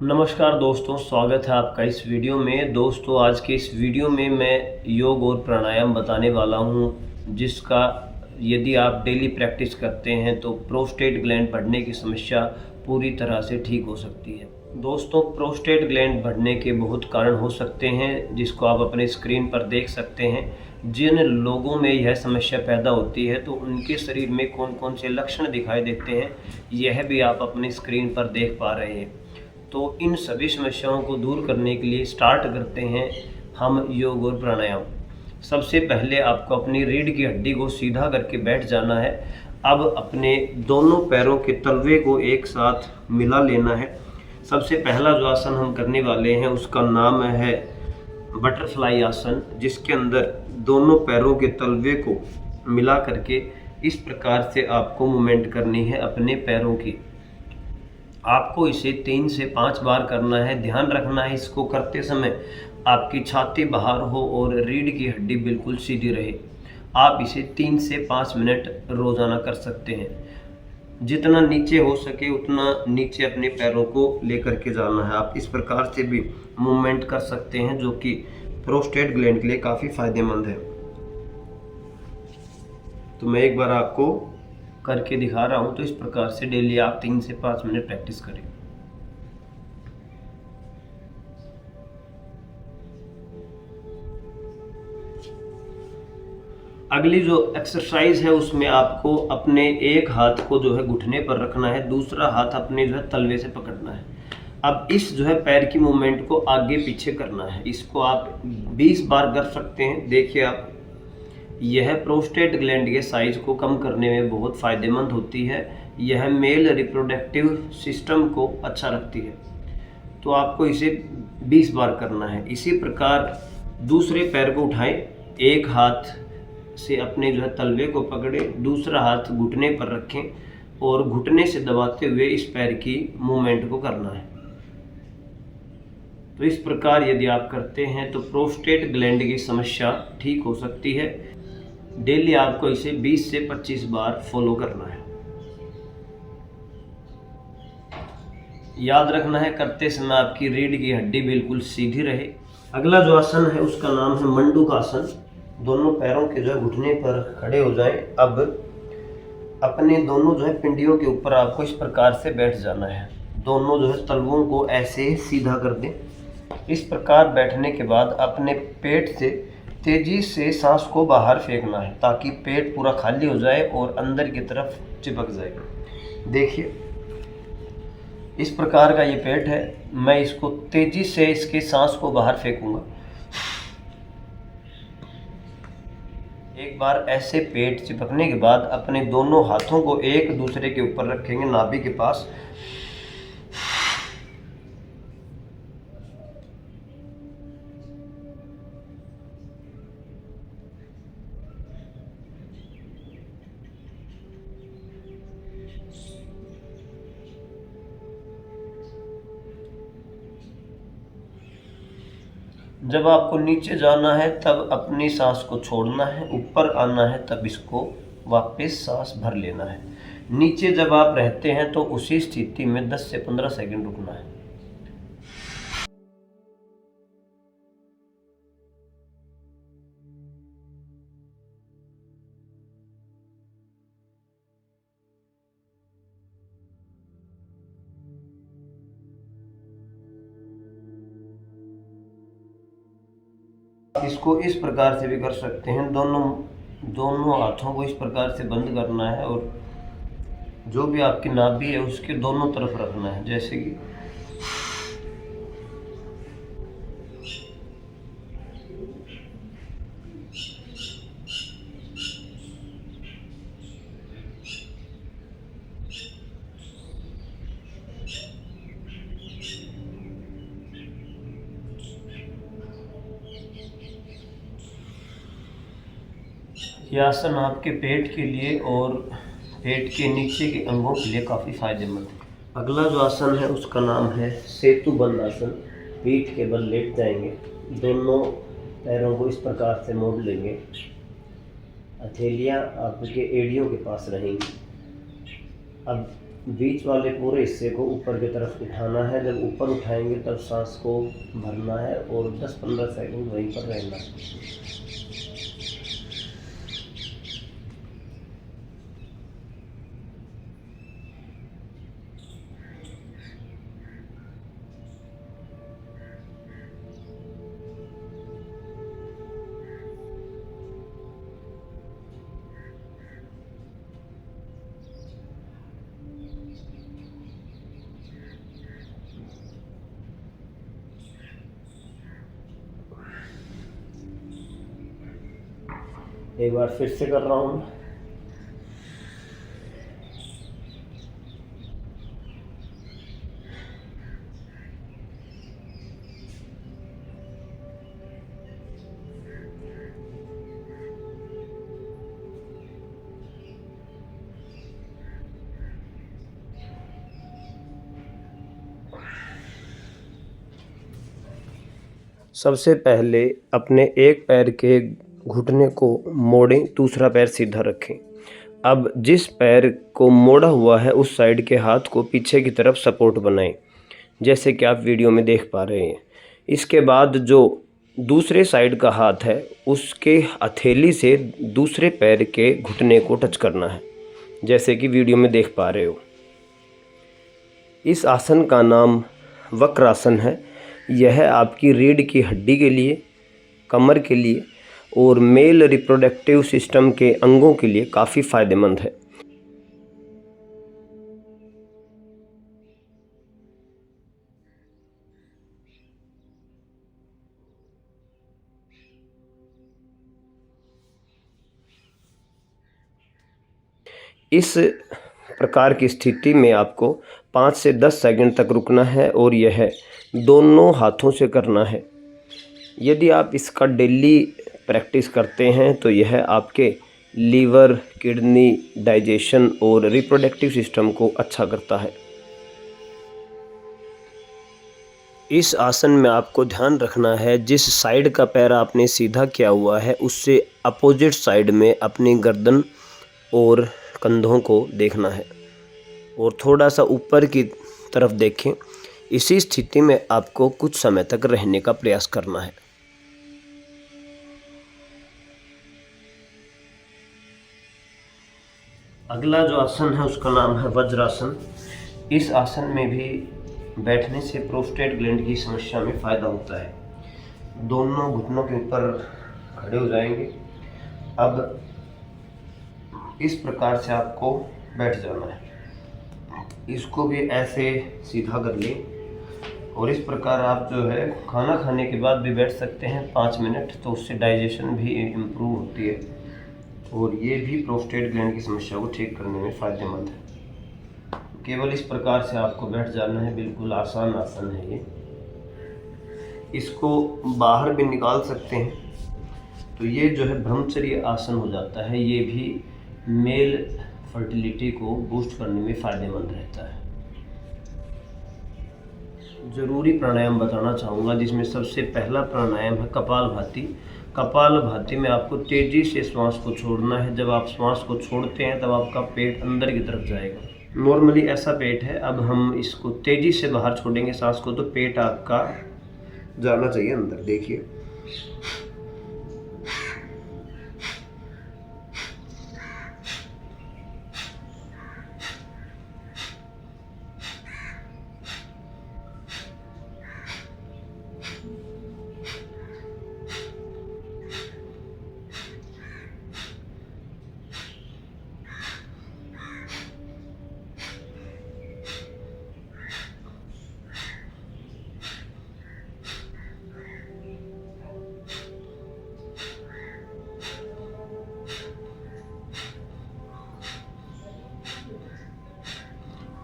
नमस्कार दोस्तों, स्वागत है आपका इस वीडियो में। दोस्तों, आज के इस वीडियो में मैं योग और प्राणायाम बताने वाला हूं, जिसका यदि आप डेली प्रैक्टिस करते हैं तो प्रोस्टेट ग्लैंड बढ़ने की समस्या पूरी तरह से ठीक हो सकती है। दोस्तों, प्रोस्टेट ग्लैंड बढ़ने के बहुत कारण हो सकते हैं, जिसको आप अपने स्क्रीन पर देख सकते हैं। जिन लोगों में यह समस्या पैदा होती है तो उनके शरीर में कौन कौन से लक्षण दिखाई देते हैं, यह भी आप अपनी स्क्रीन पर देख पा रहे हैं। तो इन सभी समस्याओं को दूर करने के लिए स्टार्ट करते हैं हम योग और प्राणायाम। सबसे पहले आपको अपनी रीढ़ की हड्डी को सीधा करके बैठ जाना है। अब अपने दोनों पैरों के तलवे को एक साथ मिला लेना है। सबसे पहला जो आसन हम करने वाले हैं उसका नाम है बटरफ्लाई आसन, जिसके अंदर दोनों पैरों के तलवे को मिला करके इस प्रकार से आपको मूवमेंट करनी है अपने पैरों की। आपको इसे 3 से 5 बार करना है। ध्यान रखना है इसको करते समय आपकी छाती बाहर हो और रीढ़ की हड्डी बिल्कुल सीधी रहे। आप इसे 3 से 5 मिनट रोज़ाना कर सकते हैं। जितना नीचे हो सके उतना नीचे अपने पैरों को लेकर के जाना है। आप इस प्रकार से भी मूवमेंट कर सकते हैं, जो कि प्रोस्टेट ग्लैंड के लिए काफ़ी फायदेमंद है। तो मैं एक बार आपको करके दिखा रहा हूं। तो इस प्रकार से डेली आप 3 से 5 मिनट प्रैक्टिस करें। अगली जो एक्सरसाइज है उसमें आपको अपने एक हाथ को जो है घुटने पर रखना है, दूसरा हाथ अपने जो है तलवे से पकड़ना है। अब इस जो है पैर की मूवमेंट को आगे पीछे करना है। इसको आप 20 बार कर सकते हैं। देखिए आप, यह प्रोस्टेट ग्लैंड के साइज को कम करने में बहुत फ़ायदेमंद होती है। यह मेल रिप्रोडक्टिव सिस्टम को अच्छा रखती है। तो आपको इसे 20 बार करना है। इसी प्रकार दूसरे पैर को उठाएं, एक हाथ से अपने जो है तलवे को पकड़े, दूसरा हाथ घुटने पर रखें और घुटने से दबाते हुए इस पैर की मूवमेंट को करना है। तो इस प्रकार यदि आप करते हैं तो प्रोस्टेट ग्लैंड की समस्या ठीक हो सकती है। डेली आपको इसे 20 से 25 बार फॉलो करना है। याद रखना है करते समय आपकी रीढ़ की हड्डी बिल्कुल सीधी रहे। अगला जो आसन है उसका नाम है मंडूक आसन। दोनों पैरों के जो है घुटने पर खड़े हो जाएं। अब अपने दोनों जो है पिंडियों के ऊपर आपको इस प्रकार से बैठ जाना है। दोनों जो है तलवों को ऐसे सीधा कर दें। इस प्रकार बैठने के बाद अपने पेट से तेजी से सांस को बाहर फेंकना है, ताकि पेट पूरा खाली हो जाए और अंदर की तरफ चिपक जाए। देखिए, इस प्रकार का ये पेट है। मैं इसको तेजी से इसके सांस को बाहर फेंकूंगा। एक बार ऐसे पेट चिपकने के बाद अपने दोनों हाथों को एक दूसरे के ऊपर रखेंगे, नाभि के पास। जब आपको नीचे जाना है तब अपनी सांस को छोड़ना है, ऊपर आना है तब इसको वापस सांस भर लेना है। नीचे जब आप रहते हैं तो उसी स्थिति में 10 से 15 सेकंड रुकना है। इसको इस प्रकार से भी कर सकते हैं। दोनों हाथों को इस प्रकार से बंद करना है और जो भी आपकी नाभि है उसके दोनों तरफ रखना है, जैसे कि यह आसन आपके पेट के लिए और पेट के नीचे के अंगों के लिए काफ़ी फायदेमंद है। अगला जो आसन है उसका नाम है सेतु बंद आसन। पीठ के बल लेट जाएंगे, दोनों पैरों को इस प्रकार से मोड़ लेंगे। हथेलियाँ आपके एड़ियों के पास रहेंगी। अब बीच वाले पूरे हिस्से को ऊपर की तरफ उठाना है। जब ऊपर उठाएंगे तब सांस को भरना है और 10-15 सेकंड वहीं पर रहना है। एक बार फिर से कर रहा हूँ। सबसे पहले अपने एक पैर के घुटने को मोड़ें, दूसरा पैर सीधा रखें। अब जिस पैर को मोड़ा हुआ है उस साइड के हाथ को पीछे की तरफ सपोर्ट बनाएं, जैसे कि आप वीडियो में देख पा रहे हैं। इसके बाद जो दूसरे साइड का हाथ है उसके हथेली से दूसरे पैर के घुटने को टच करना है, जैसे कि वीडियो में देख पा रहे हो। इस आसन का नाम वक्रासन है। यह आपकी रीढ़ की हड्डी के लिए, कमर के लिए और मेल रिप्रोडक्टिव सिस्टम के अंगों के लिए काफ़ी फ़ायदेमंद है। इस प्रकार की स्थिति में आपको 5 से 10 सेकंड तक रुकना है और यह दोनों हाथों से करना है। यदि आप इसका डेली प्रैक्टिस करते हैं तो यह आपके लीवर, किडनी, डाइजेशन और रिप्रोडक्टिव सिस्टम को अच्छा करता है। इस आसन में आपको ध्यान रखना है, जिस साइड का पैर आपने सीधा किया हुआ है उससे अपोजिट साइड में अपनी गर्दन और कंधों को देखना है और थोड़ा सा ऊपर की तरफ देखें। इसी स्थिति में आपको कुछ समय तक रहने का प्रयास करना है। अगला जो आसन है उसका नाम है वज्रासन। इस आसन में भी बैठने से प्रोस्टेट ग्लैंड की समस्या में फ़ायदा होता है। दोनों घुटनों के ऊपर खड़े हो जाएंगे। अब इस प्रकार से आपको बैठ जाना है। इसको भी ऐसे सीधा कर लें और इस प्रकार आप जो है खाना खाने के बाद भी बैठ सकते हैं 5 मिनट, तो उससे डाइजेशन भी इम्प्रूव होती है और ये भी प्रोस्टेट ग्लैंड की समस्या को ठीक करने में फ़ायदेमंद है। केवल इस प्रकार से आपको बैठ जाना है। बिल्कुल आसान आसन है ये। इसको बाहर भी निकाल सकते हैं। तो ये जो है ब्रह्मचर्य आसन हो जाता है। ये भी मेल फर्टिलिटी को बूस्ट करने में फ़ायदेमंद रहता है। ज़रूरी प्राणायाम बताना चाहूँगा, जिसमें सबसे पहला प्राणायाम है कपालभाति। कपालभाति में आपको तेज़ी से श्वास को छोड़ना है। जब आप श्वास को छोड़ते हैं तब आपका पेट अंदर की तरफ जाएगा। नॉर्मली ऐसा पेट है। अब हम इसको तेज़ी से बाहर छोड़ेंगे सांस को, तो पेट आपका जाना चाहिए अंदर। देखिए,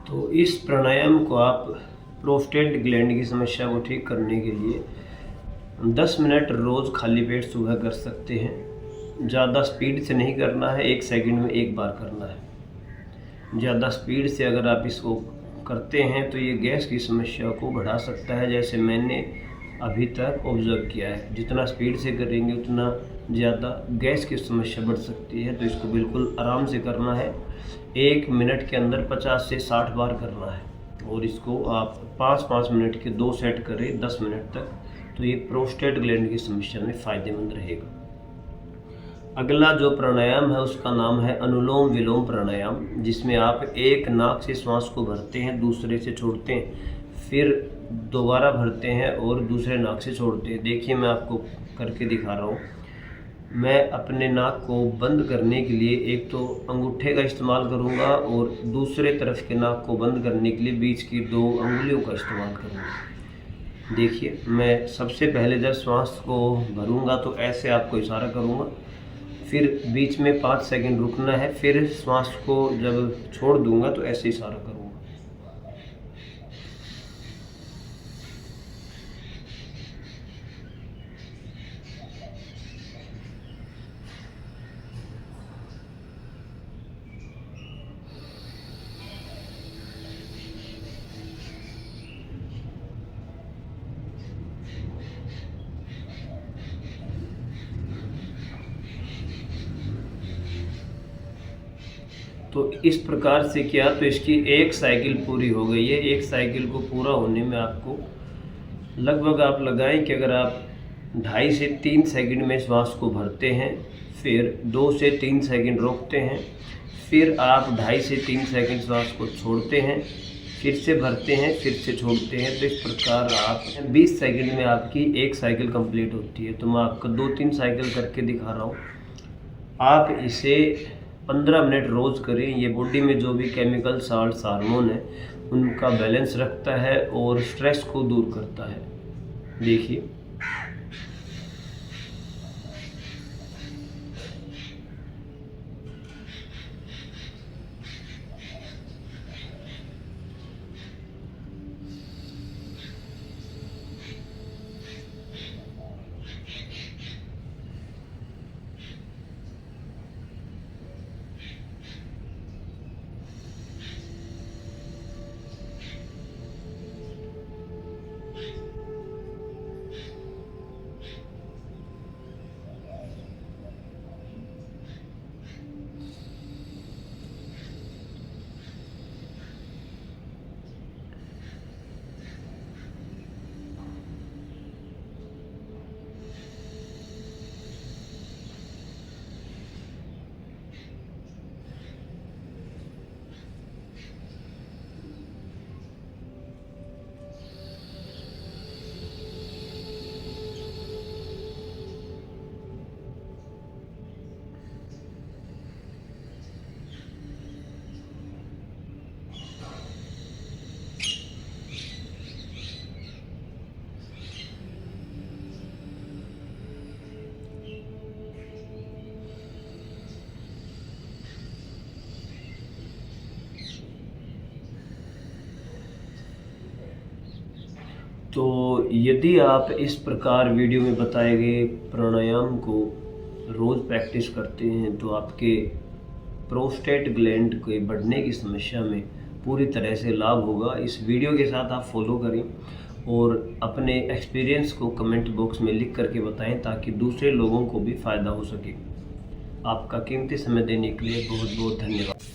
तो इस प्राणायाम को आप प्रोस्टेट ग्लैंड की समस्या को ठीक करने के लिए 10 मिनट रोज़ खाली पेट सुबह कर सकते हैं। ज़्यादा स्पीड से नहीं करना है, 1 सेकंड में एक बार करना है। ज़्यादा स्पीड से अगर आप इसको करते हैं तो ये गैस की समस्या को बढ़ा सकता है, जैसे मैंने अभी तक ऑब्ज़र्व किया है। जितना स्पीड से करेंगे उतना ज़्यादा गैस की समस्या बढ़ सकती है। तो इसको बिल्कुल आराम से करना है। 1 मिनट के अंदर 50 से 60 बार करना है। और इसको आप 5-5 मिनट के 2 सेट करें 10 मिनट तक, तो ये प्रोस्टेट ग्लैंड की समस्या में फ़ायदेमंद रहेगा। अगला जो प्राणायाम है उसका नाम है अनुलोम विलोम प्राणायाम, जिसमें आप एक नाक से श्वास को भरते हैं, दूसरे से छोड़ते हैं, फिर दोबारा भरते हैं और दूसरे नाक से छोड़ते हैं। देखिए मैं आपको करके दिखा रहा हूँ। मैं अपने नाक को बंद करने के लिए एक तो अंगूठे का इस्तेमाल करूँगा और दूसरे तरफ के नाक को बंद करने के लिए बीच की 2 अंगुलियों का इस्तेमाल करूँगा। देखिए मैं सबसे पहले जब श्वास को भरूँगा तो ऐसे आपको इशारा करूँगा, फिर बीच में 5 सेकंड रुकना है, फिर श्वास को जब छोड़ दूँगा तो ऐसे इशारा करूँगा। तो इस प्रकार से किया तो इसकी एक साइकिल पूरी हो गई है। एक साइकिल को पूरा होने में आपको लगभग आप लगाएं कि अगर आप 2.5 से 3 सेकंड में श्वास को भरते हैं, फिर 2 से 3 सेकंड रोकते हैं, फिर आप 2.5 से 3 सेकंड श्वास को छोड़ते हैं, फिर से भरते हैं, फिर से छोड़ते हैं। तो इस प्रकार आप 20 सेकंड में आपकी एक साइकिल कंप्लीट होती है। तो मैं आपको 2-3 साइकिल करके दिखा रहा हूँ। आप इसे 15 मिनट रोज़ करें। ये बॉडी में जो भी केमिकल साल्ट्स हार्मोन है उनका बैलेंस रखता है और स्ट्रेस को दूर करता है। देखिए तो यदि आप इस प्रकार वीडियो में बताए गए प्राणायाम को रोज़ प्रैक्टिस करते हैं तो आपके प्रोस्टेट ग्लैंड के बढ़ने की समस्या में पूरी तरह से लाभ होगा। इस वीडियो के साथ आप फॉलो करें और अपने एक्सपीरियंस को कमेंट बॉक्स में लिख करके बताएं ताकि दूसरे लोगों को भी फ़ायदा हो सके। आपका कीमती समय देने के लिए बहुत बहुत धन्यवाद।